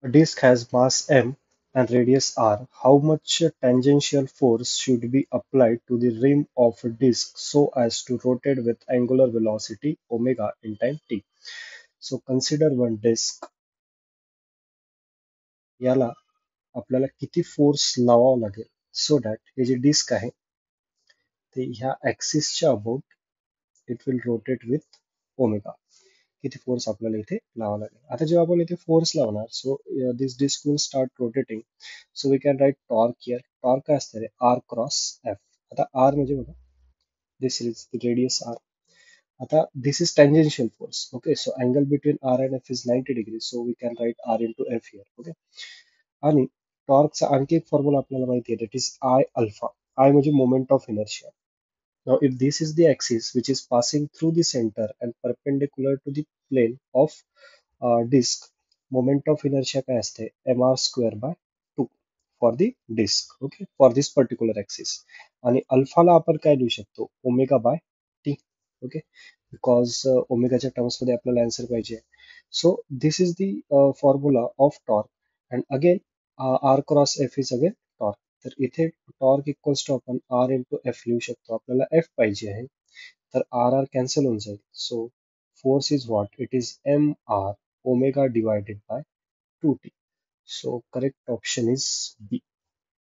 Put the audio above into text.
A disk has mass m and radius r. How much tangential force should be applied to the rim of a disk so as to rotate with angular velocity omega in time t? So consider one disk. याला आपल्याला किती force लावावा लागेल so that hey J disc आहे ते ह्या ॲक्सिसच्या about it will rotate with omega. किती फोर्स आपल्याला इथे लावावा लागेल. आता जेव्हा आपण इथे फोर्स लावणार so this disc will start rotating. So we can write torque here. Torque काय असतं रे आर क्रॉस एफ. आता आर म्हणजे बघा this is the radius R. आता this is tangential force. Okay so angle between R and F is 90 degree. So we can write R into F here. Okay आणि टॉर्कचा आणखी एक formula आपल्याला माहिती आहे that is I alpha. I म्हणजे moment of inertia. Now, if this is the axis which is passing through the center and perpendicular to the plane of disk, moment of inertia काय असते mr square by 2 for the disk. Okay, for this particular axis. आणि अल्फाला आपण काय लिहू शकतो omega by T. Okay because ओमेगाच्या terms मध्ये आपल्याला आन्सर पाहिजे. So this is the formula of torque and again R cross F is again torque. तर इथे टॉर्क इक्वल्स टू आपण आर इंटू एफ लिहू शकतो. आपल्याला एफ पाहिजे आहे तर आर आर कॅन्सल होऊन जाईल. So force is what it is M R omega divided by 2t. So correct option is B.